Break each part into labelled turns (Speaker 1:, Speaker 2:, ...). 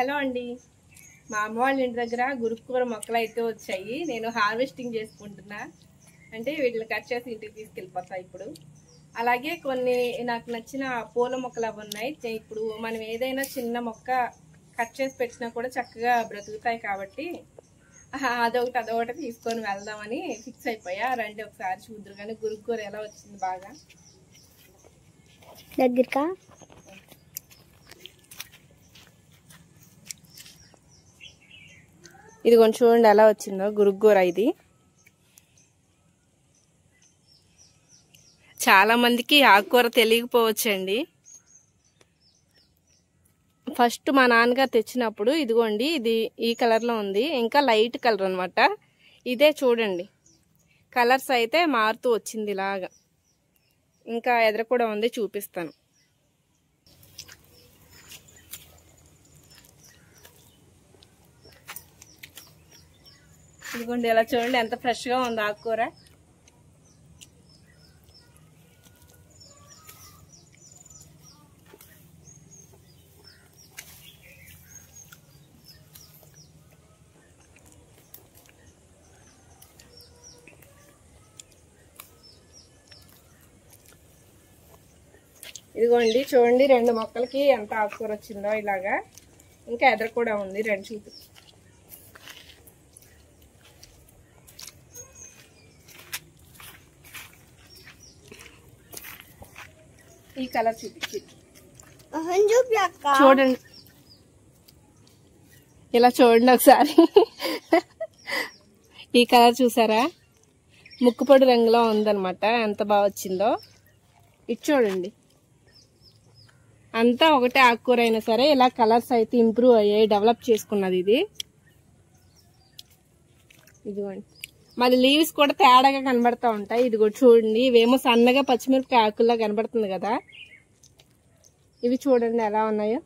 Speaker 1: Hello అండి, మా అమ్మ వాళ్ళ ఇంటి దగ్గర గురుకూర మొక్కలు అయితే వచ్చాయి. నేను హార్వెస్టింగ్ చేసుకుంటున్నా. అంటే వీటిని కట్ చేసి ఇంటికి తీసుకెళ్ళిపోతా ఇప్పుడు. అలాగే కొన్ని నాకు నచ్చిన పూల మొక్కలు అవి ఉన్నాయి. ఇప్పుడు మనం ఏదైనా చిన్న మొక్క కట్ చేసి పెట్టినా కూడా చక్కగా బ్రతుకుతాయి కాబట్టి అదొకటి తీసుకొని వెళ్దామని ఫిక్స్ అయిపోయా. రండి ఒకసారి చూద్దరు కానీ గురుకూర ఎలా వచ్చింది బాగా
Speaker 2: దగ్గరకా.
Speaker 1: ఇది కొంచెం చూడండి ఎలా వచ్చిందో గురుకూర. ఇది చాలా మందికి ఆకుకూర తెలియకపోవచ్చండి. ఫస్ట్ మా నాన్నగారు తెచ్చినప్పుడు ఇదిగోండి ఇది ఈ కలర్లో ఉంది, ఇంకా లైట్ కలర్ అనమాట. ఇదే చూడండి కలర్స్ అయితే మారుతూ వచ్చింది ఇలాగా. ఇంకా ఎదురు కూడా ఉంది, చూపిస్తాను. ఇదిగోండి ఇలా చూడండి ఎంత ఫ్రెష్గా ఉంది ఆకుకూర. ఇదిగోండి చూడండి 2 మొక్కలకి ఎంత ఆకుకూర వచ్చిందో ఇలాగా. ఇంకా ఎదురు కూడా ఉంది, 2 చూపి. ఈ కలర్ చూపించి చూడండి, ఇలా చూడండి ఒకసారి. ఈ కలర్ చూసారా, ముక్కుపొడి రంగులో ఉందన్నమాట. ఎంత బాగా వచ్చిందో ఇది చూడండి. అంతా ఒకటే ఆకుకూర అయినా సరే ఇలా కలర్స్ అయితే ఇంప్రూవ్ అయ్యాయి, డెవలప్ చేసుకున్నది ఇది. ఇదిగోండి మళ్ళీ లీవ్స్ కూడా తేడాగా కనబడతా ఉంటాయి. ఇది కూడా చూడండి, ఇవేమో సన్నగా పచ్చిమిరపకాయ ఆకుల్లా కనబడుతుంది కదా. ఇవి చూడండి ఎలా ఉన్నాయో.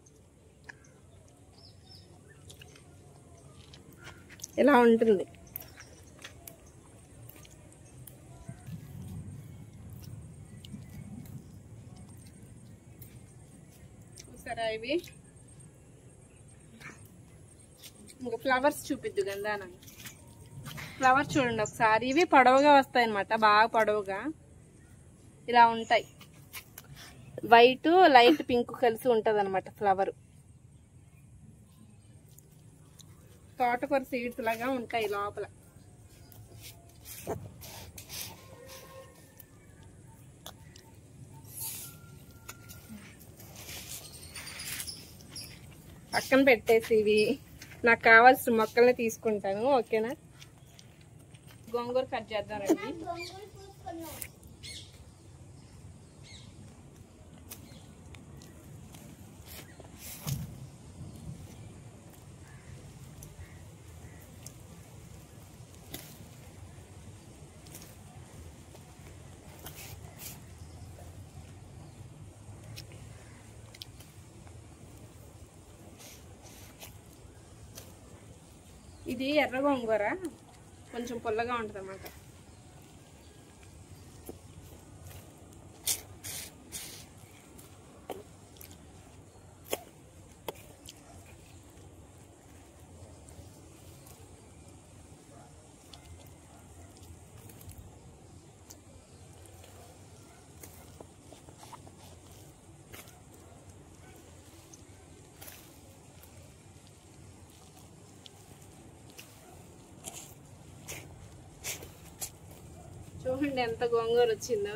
Speaker 1: ఇలా ఉంటుంది. చూసారా ఇవి. ఇంకా ఫ్లవర్స్ చూపిద్దు గంధానం. ఫ్లవర్స్ చూడండి ఒకసారి. ఇవి పొడవుగా వస్తాయి అన్నమాట, బాగా పొడవుగా ఇలా ఉంటాయి. వైట్ లైట్ పింక్ కలిసి ఉంటది అనమాట ఫ్లవర్. తోటకూర సీడ్స్ లాగా ఉంటాయి లోపల. పక్కన పెట్టేసి ఇవి నాకు కావాల్సిన మొక్కల్ని తీసుకుంటాను. ఓకేనా, గోంగూర కట్ చేద్దాం రండి. ఇది ఎర్ర గోంగూర, కొంచెం పుల్లగా ఉంటుంది అన్నమాట. చూడండి ఎంత గోంగూర వచ్చిందో.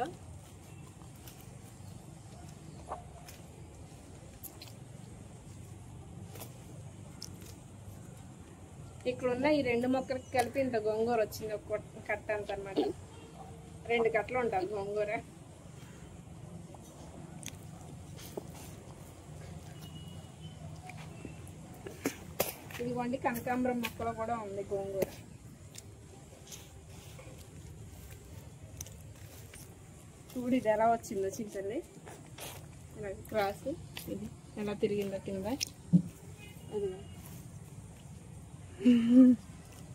Speaker 1: ఇక్కడున్న ఈ 2 మొక్కలకి కలిపి ఇంత గోంగూర వచ్చింది. ఒక కట్ట అంత అనమాట. 2 కట్టలు ఉంటుంది గోంగూర. ఇదిగోండి కనకాంబరం మొక్కలు కూడా ఉంది గోంగూర. చూడు ఇది ఎలా వచ్చిందో చింతల్లి. ఇలా క్రాస్ ఇది ఎలా తిరిగిందో కింద.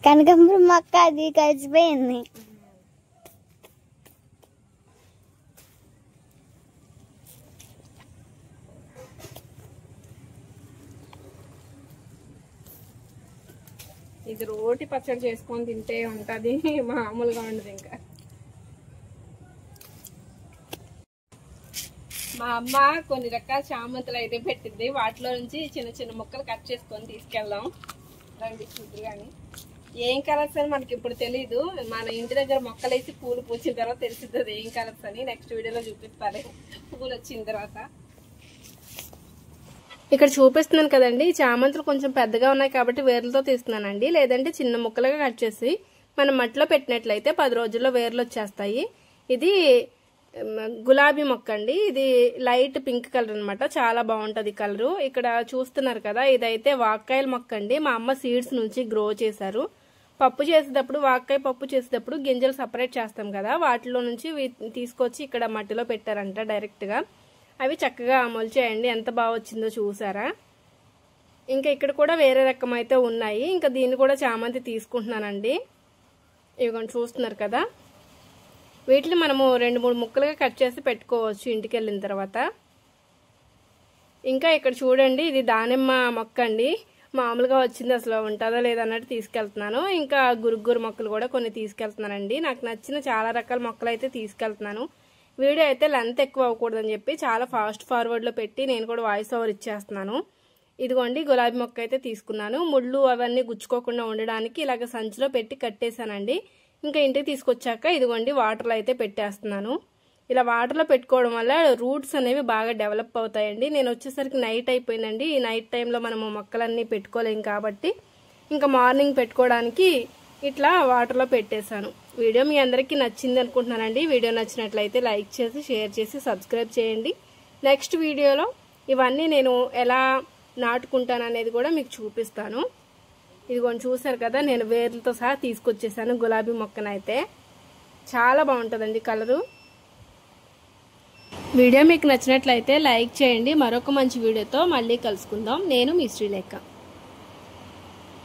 Speaker 2: కనకాంబరం మొక్క అది కలిసిపోయింది.
Speaker 1: ఇది రోటి పచ్చడి చేసుకొని తింటే ఉంటుంది, మామూలుగా ఉండదు. ఇంకా మా అమ్మ కొన్ని రకాల చామంతులు అయితే పెట్టింది, వాటిలో నుంచి చిన్న చిన్న ముక్కలు కట్ చేసుకొని తీసుకెళ్దాం రండి చూద్దరు. కానీ ఏం కలర్స్ అని మనకి ఇప్పుడు తెలీదు, మన ఇంటి దగ్గర మొక్కలు వేసి పూలు పూసిన తర్వాత తెలుస్తుంది ఏం కలర్స్ అని. నెక్స్ట్ వీడియోలో చూపిస్తాను పూలు వచ్చిన తర్వాత. ఇక్కడ చూపిస్తున్నాను కదండి, చామంతులు కొంచెం పెద్దగా ఉన్నాయి కాబట్టి వేర్లతో తీస్తున్నానండి, లేదంటే చిన్న ముక్కలుగా కట్ చేసి మనం మట్టిలో పెట్టినట్లయితే 10 రోజుల్లో వేర్లు వచ్చేస్తాయి. ఇది గులాబీ మొక్క అండి, ఇది లైట్ పింక్ కలర్ అనమాట, చాలా బాగుంటది కలరు. ఇక్కడ చూస్తున్నారు కదా, ఇదైతే వాక్కాయల మొక్క అండి, మా అమ్మ సీడ్స్ నుంచి గ్రో చేశారు. పప్పు చేసేటప్పుడు, వాక్కాయ పప్పు చేసేటప్పుడు గింజలు సపరేట్ చేస్తాం కదా, వాటిలో నుంచి తీసుకొచ్చి ఇక్కడ మట్టిలో పెట్టారంట డైరెక్ట్ గా. అవి చక్కగా మొలిచేయండి, ఎంత బాగా వచ్చిందో చూసారా. ఇంకా ఇక్కడ కూడా వేరే రకం అయితే ఉన్నాయి, ఇంకా దీన్ని కూడా చామంతి తీసుకుంటున్నానండి. ఇవి చూస్తున్నారు కదా, వీటిని మనము 2-3 ముక్కలుగా కట్ చేసి పెట్టుకోవచ్చు ఇంటికి వెళ్ళిన తర్వాత. ఇంకా ఇక్కడ చూడండి, ఇది దానిమ్మ మొక్క అండి, మామూలుగా వచ్చింది, అసలు ఉంటుందా లేదన్నట్టు తీసుకెళ్తున్నాను. ఇంకా గురుగురు మొక్కలు కూడా కొన్ని తీసుకెళ్తున్నానండి, నాకు నచ్చిన చాలా రకాల మొక్కలు అయితే తీసుకెళ్తున్నాను. వీడియో అయితే లెంత్ ఎక్కువ అవ్వకూడదని చెప్పి చాలా ఫాస్ట్ ఫార్వర్డ్లో పెట్టి నేను కూడా వాయిస్ ఓవర్ ఇచ్చేస్తున్నాను. ఇదిగోండి గులాబీ మొక్క అయితే తీసుకున్నాను, ముళ్ళు అవన్నీ గుచ్చుకోకుండా ఉండడానికి ఇలాగ సంచిలో పెట్టి కట్టేశానండి. ఇంకా ఇంటికి తీసుకొచ్చాక ఇదిగోండి వాటర్లో అయితే పెట్టేస్తున్నాను. ఇలా వాటర్లో పెట్టుకోవడం వల్ల రూట్స్ అనేవి బాగా డెవలప్ అవుతాయండి. నేను వచ్చేసరికి నైట్ అయిపోయిందండి, ఈ నైట్ టైంలో మనము మొక్కలన్నీ పెట్టుకోలేం కాబట్టి ఇంకా మార్నింగ్ పెట్టుకోవడానికి ఇట్లా వాటర్లో పెట్టేశాను. వీడియో మీ అందరికీ నచ్చింది అనుకుంటున్నానండి. వీడియో నచ్చినట్లయితే లైక్ చేసి, షేర్ చేసి, సబ్స్క్రైబ్ చేయండి. నెక్స్ట్ వీడియోలో ఇవన్నీ నేను ఎలా నాటుకుంటాను అనేది కూడా మీకు చూపిస్తాను. ఇదిగోండి చూసారు కదా, నేను వేర్లతో సహా తీసుకొచ్చేసాను గులాబీ మొక్కనైతే, చాలా బాగుంటుందండి కలరు. వీడియో మీకు నచ్చినట్లయితే లైక్ చేయండి. మరొక మంచి వీడియోతో మళ్ళీ కలుసుకుందాం. నేను మీ శ్రీలేఖ.